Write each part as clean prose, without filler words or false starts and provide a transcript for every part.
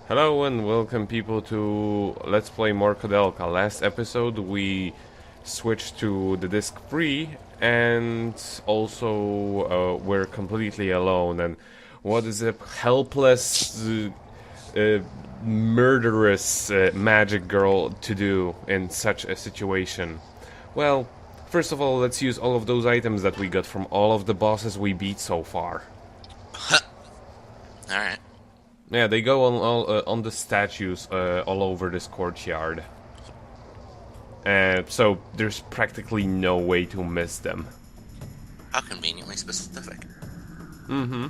Hello and welcome people to Let's Play more Koudelka. Last episode we switched to the disc free and also we're completely alone, and what is a helpless murderous magic girl to do in such a situation? Well, first of all, let's use all of those items that we got from all of the bosses we beat so far. Alright. Yeah, they go on the statues all over this courtyard. So there's practically no way to miss them. How conveniently specific. Mm-hmm.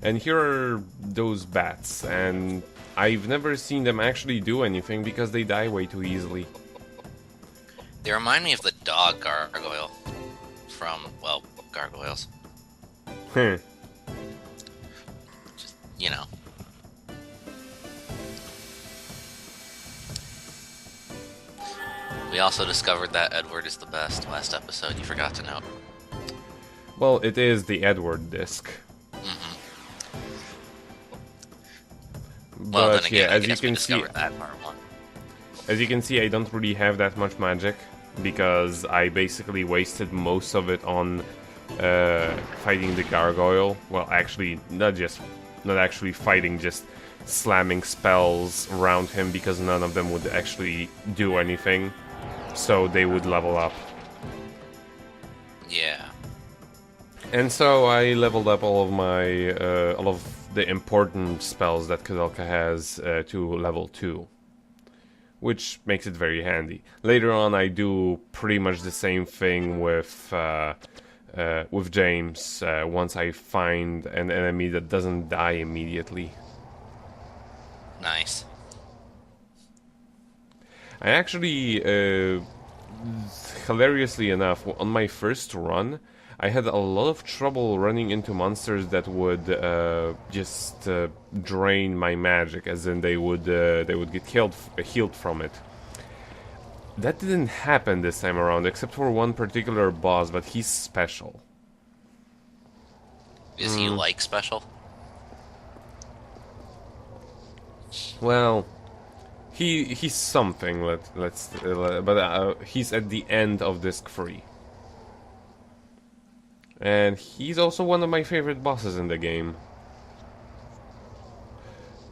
And here are those bats, and I've never seen them actually do anything because they die way too easily. They remind me of the dog gargoyle from, well, gargoyles. Heh. Just, you know. We also discovered that Edward is the best last episode, you forgot to note. Well, it is the Edward disc. Well, But then again, yeah, I guess we discovered that in part 1. as you can see, I don't really have that much magic because I basically wasted most of it on fighting the gargoyle. Well, actually, not actually fighting, just slamming spells around him because none of them would actually do anything, so they would level up. Yeah. And so I leveled up all of the important spells that Koudelka has to level 2, which makes it very handy. Later on, I do pretty much the same thing with James once I find an enemy that doesn't die immediately. Nice. I actually, hilariously enough, on my first run, I had a lot of trouble running into monsters that would just drain my magic, as in they would get healed from it. That didn't happen this time around, except for one particular boss, but he's special. Is he like special? Well, he's something. But he's at the end of disc 3. And he's also one of my favorite bosses in the game.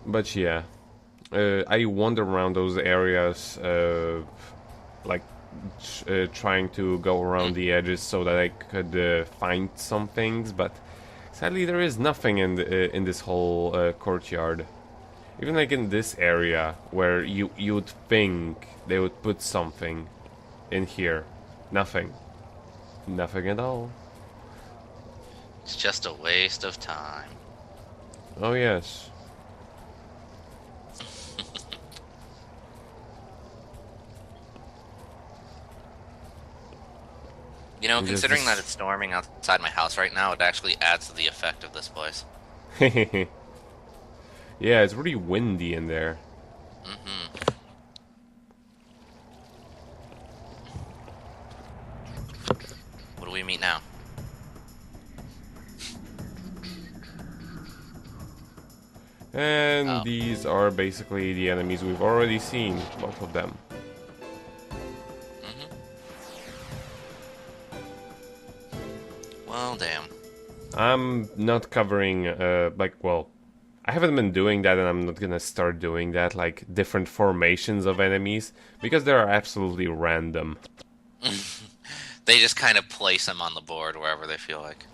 But yeah, I wander around those areas, like trying to go around the edges so that I could find some things. But sadly, there is nothing in this whole courtyard. Even like in this area, where you'd think they would put something in here, nothing at all. It's just a waste of time. Oh yes. You know, considering that it's storming outside my house right now, it actually adds to the effect of this place. Yeah, it's really windy in there. What do we meet now? And these are basically the enemies we've already seen, both of them. Well, damn. I'm not covering, well, I haven't been doing that, and I'm not gonna start doing that, like, different formations of enemies, because they are absolutely random. They just kind of place them on the board wherever they feel like.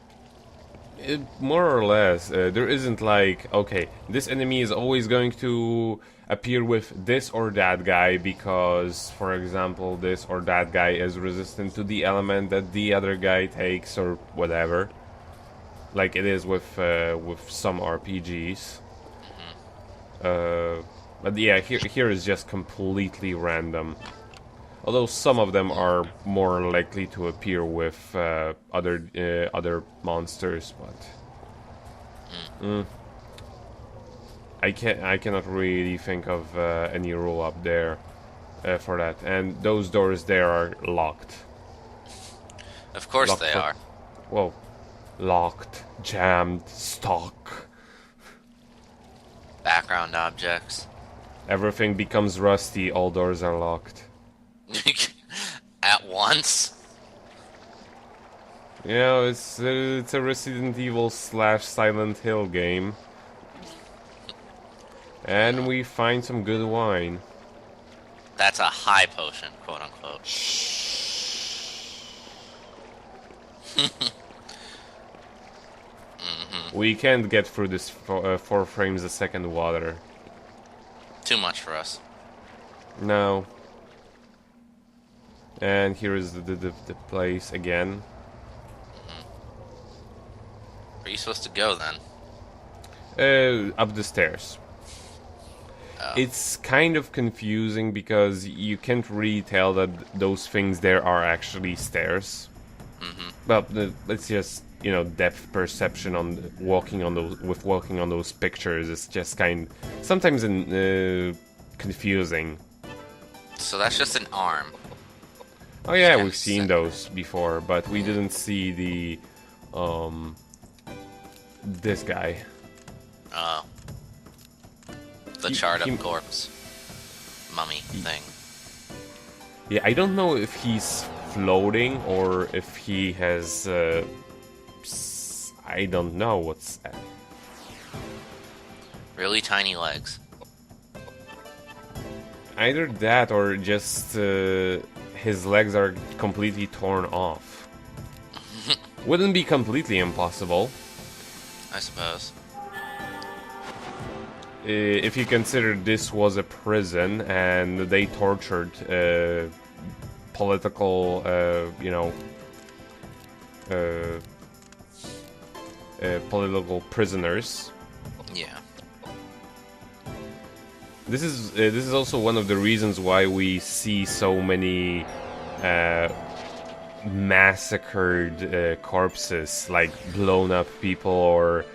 More or less, there isn't like, okay, this enemy is always going to appear with this or that guy because, for example, this or that guy is resistant to the element that the other guy takes or whatever. Like it is with some RPGs. But yeah, here is just completely random. Although some of them are more likely to appear with other monsters, but I cannot really think of any rule up there for that. And those doors there are locked. Of course they are. Whoa, locked, jammed, stuck. Back background objects. Everything becomes rusty, all doors are locked. At once? You know, it's a Resident Evil / Silent Hill game. And we find some good wine. That's a high potion, quote unquote. We can't get through this 4 frames a second water. Too much for us. No. And here is the place again. Where are you supposed to go then? Up the stairs. Oh. It's kind of confusing because you can't really tell that those things there are actually stairs. Well, it's just, you know, depth perception on walking on those pictures is just sometimes confusing. So that's just an arm. Oh yeah, we've seen those before, but we didn't see the this guy. Oh. The charred up corpse. Mummy thing. Yeah, I don't know if he's floating or if he has I don't know what's that. Really tiny legs. Either that or just his legs are completely torn off. Wouldn't be completely impossible. I suppose. If you consider this was a prison and they tortured political, political prisoners. Yeah. This is also one of the reasons why we see so many massacred corpses, like blown up people or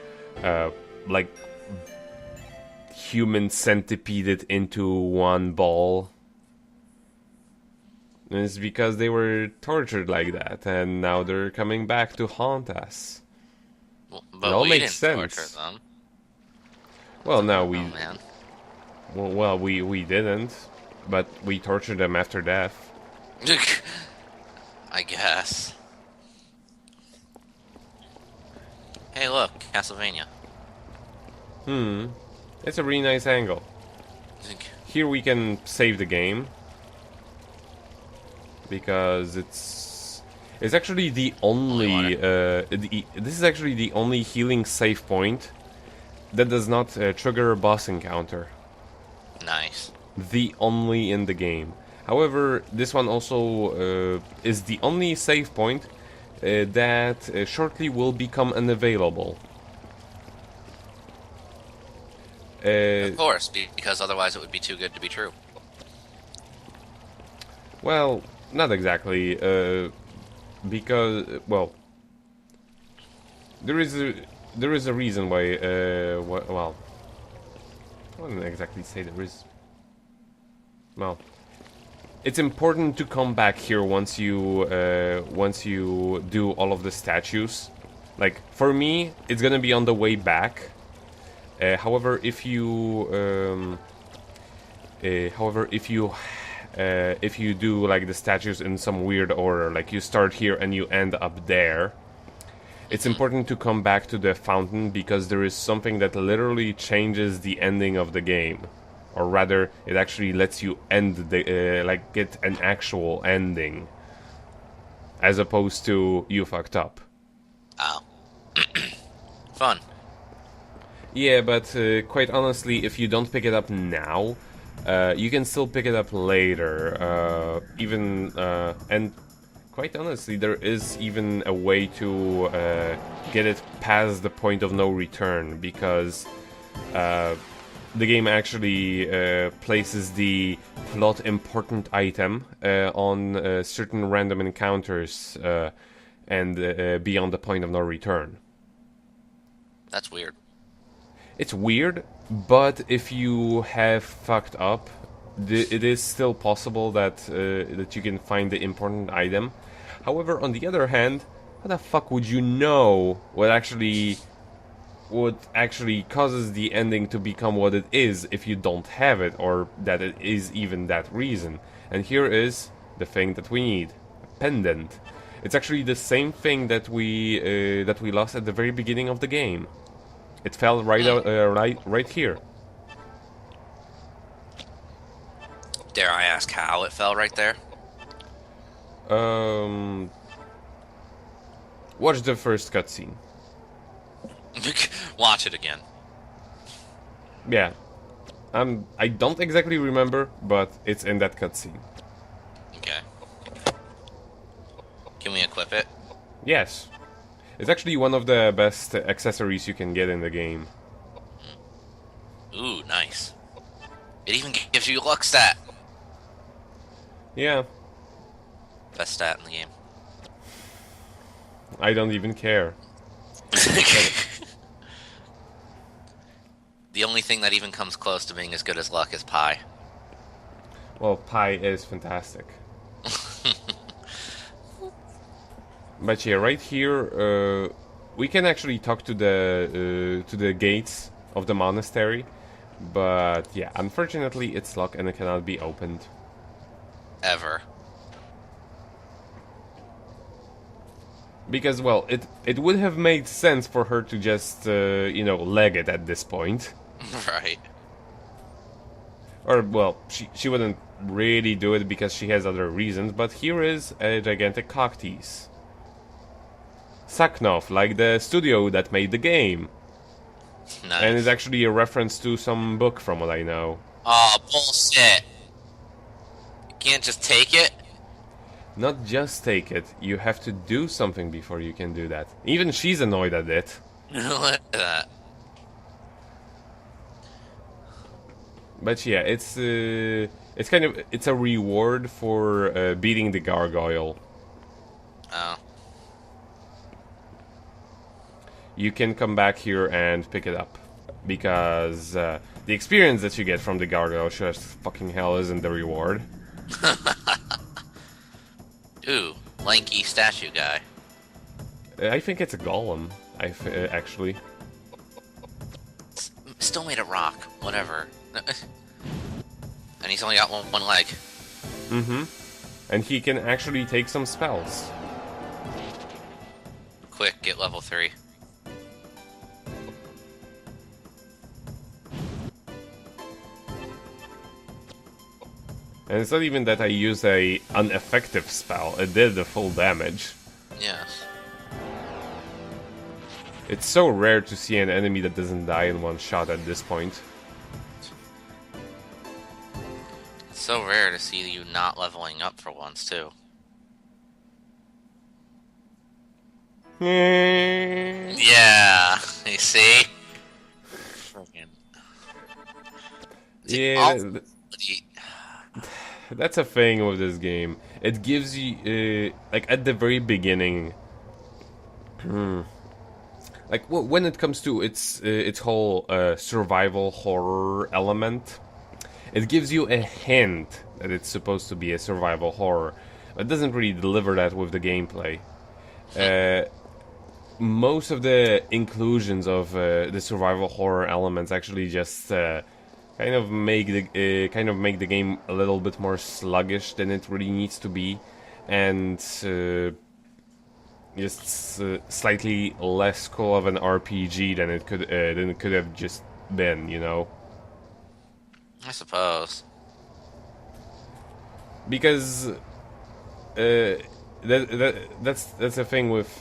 like human centipeded into one ball. And it's because they were tortured like that, and now they're coming back to haunt us. But it all we makes didn't sense. torture them. Well, no, we. Oh, man. Well, we didn't, but we tortured them after death. I guess. Hey, look, Castlevania. It's a really nice angle. Here we can save the game because it's actually the only this is actually the only healing save point that does not trigger a boss encounter. Nice. The only in the game. However, this one also is the only save point that shortly will become unavailable. Of course, because otherwise it would be too good to be true. Well, not exactly, because well, there is a reason why. Well, I wouldn't exactly say there is. Well, it's important to come back here once you do all of the statues. Like for me, it's gonna be on the way back. However, if you do like the statues in some weird order, like you start here and you end up there, it's important to come back to the fountain because there is something that literally changes the ending of the game, or rather, it actually lets you end the like get an actual ending, as opposed to you fucked up. Oh. Fun. Yeah, but quite honestly, if you don't pick it up now, you can still pick it up later. And quite honestly, there is even a way to get it past the point of no return, because the game actually places the plot important item on certain random encounters and beyond the point of no return. That's weird. It's weird, but if you have fucked up, it is still possible that that you can find the important item. However, on the other hand, how the fuck would you know what actually what actually causes the ending to become what it is if you don't have it, or that it is even that reason. And here is the thing that we need: a pendant. It's actually the same thing that we lost at the very beginning of the game. It fell right here. Dare I ask how it fell right there? Um, watch the first cutscene. Watch it again. Yeah, I don't exactly remember, but it's in that cutscene. Okay. Can we equip it? Yes, it's actually one of the best accessories you can get in the game. Ooh, nice. It even gives you a luck stat. Yeah, Best stat in the game. I don't even care. The only thing that even comes close to being as good as luck is pie. Well, pie is fantastic. But yeah, right here, we can actually talk to the gates of the monastery. But yeah, unfortunately, it's locked and it cannot be opened. Ever. Because, well, it would have made sense for her to just, leg it at this point. Right. Or, well, she wouldn't really do it because she has other reasons, but here is a gigantic cocktease. Saknov, like the studio that made the game. Nice. And it's actually a reference to some book from what I know. Oh, bullshit. You can't just take it? Not just take it, you have to do something before you can do that. Even she's annoyed at it. Look at that. But yeah, it's a reward for beating the gargoyle. Oh. You can come back here and pick it up. Because the experience that you get from the gargoyle sure as fucking hell isn't the reward. Ooh, lanky statue guy. I think it's a golem, actually. Still made of rock. Whatever. And he's only got one leg. Mm-hmm. And he can actually take some spells. Quick, get level 3. And it's not even that I used an ineffective spell, it did the full damage. Yes. It's so rare to see an enemy that doesn't die in one shot at this point. It's so rare to see you not leveling up for once, too. Yeah, you see? Freaking. Yeah, that's a thing with this game. It gives you, like, at the very beginning... like, when it comes to its whole survival horror element, it gives you a hint that it's supposed to be a survival horror. But it doesn't really deliver that with the gameplay. Most of the inclusions of the survival horror elements actually just kind of make the game a little bit more sluggish than it really needs to be, and just slightly less cool of an RPG than it could have just been, you know. I suppose. Because that's the thing with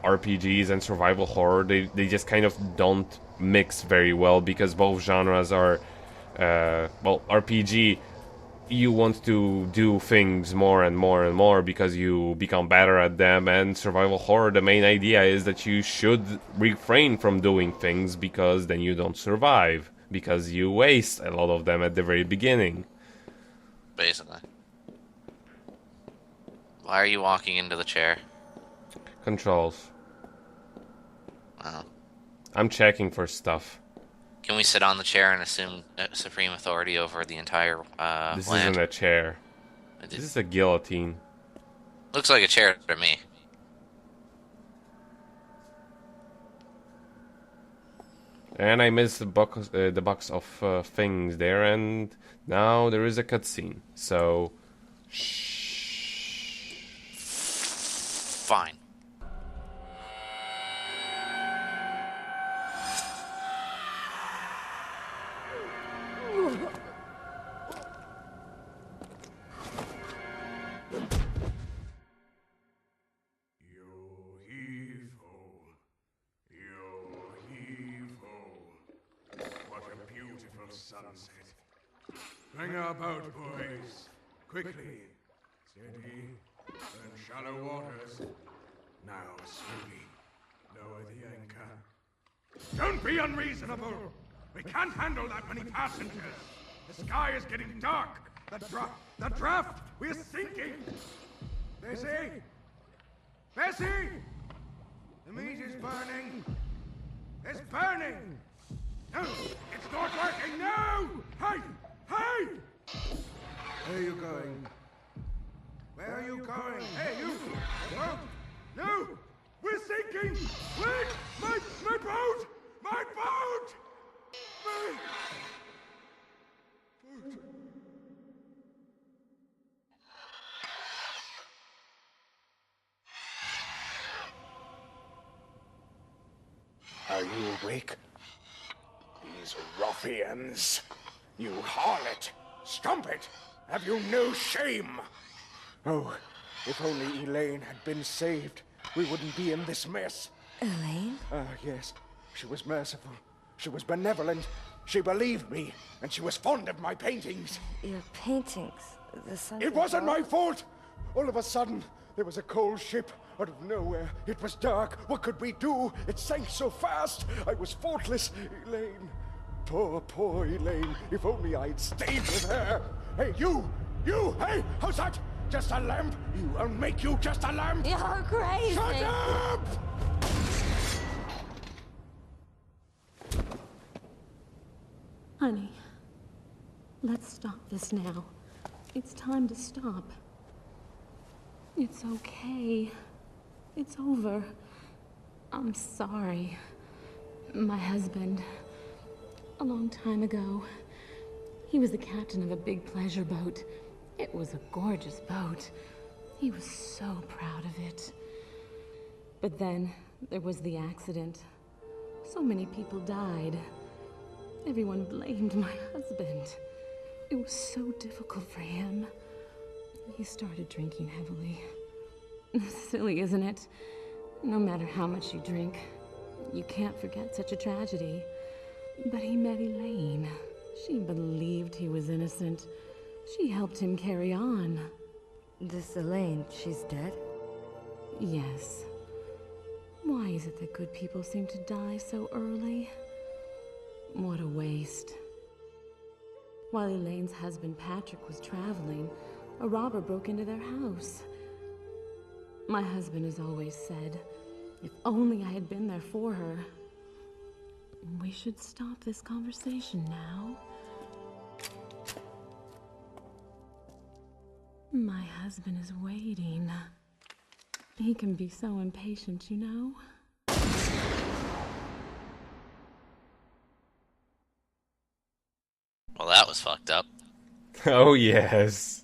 RPGs and survival horror. They just kind of don't mix very well because both genres are well, RPG, you want to do things more and more and more because you become better at them, and survival horror, the main idea is that you should refrain from doing things because then you don't survive, because you waste a lot of them at the very beginning. Basically. Why are you walking into the chair? Controls. Oh. I'm checking for stuff. Can we sit on the chair and assume supreme authority over the entire This land? isn't a chair. This is a guillotine. Looks like a chair to me. And I missed the box of things there, and now there is a cutscene. So, shh. Fine. Sunset. Bring our boat, boys. Quickly. Steady. And shallow waters. Now, slowly. Lower the anchor. Don't be unreasonable. We can't handle that many passengers. The sky is getting dark. The draft. We're sinking. Bessie? Bessie? The meat is burning. It's burning. No, it's not working! No! Hey! Hey! Where are you going? Where are you going? Hey, you! No! No! We're sinking! Wait! My boat! My boat! My boat! Are you awake? These ruffians! You harlot! Strumpet! Have you no shame? Oh, if only Elaine had been saved, we wouldn't be in this mess. Elaine? Ah, yes. She was merciful. She was benevolent. She believed me, and she was fond of my paintings. Your paintings? The sunset. It wasn't my fault! All of a sudden, there was a cold ship out of nowhere. It was dark. What could we do? It sank so fast. I was faultless. Elaine. Poor Elaine. If only I'd stayed with her. Hey, you! Hey, how's that? Just a lamp? I'll make you just a lamp! You're crazy! Shut up! Honey, let's stop this now. It's time to stop. It's okay. It's over. I'm sorry. My husband, a long time ago, he was the captain of a big pleasure boat. It was a gorgeous boat. He was so proud of it. But then there was the accident. So many people died. Everyone blamed my husband. It was so difficult for him. He started drinking heavily. Silly, isn't it? No matter how much you drink, you can't forget such a tragedy. But he met Elaine. She believed he was innocent. She helped him carry on. This Elaine, she's dead? Yes. Why is it that good people seem to die so early? What a waste. While Elaine's husband Patrick was traveling, a robber broke into their house. My husband has always said, if only I had been there for her. We should stop this conversation now. My husband is waiting. He can be so impatient, you know? Well, that was fucked up. Oh yes.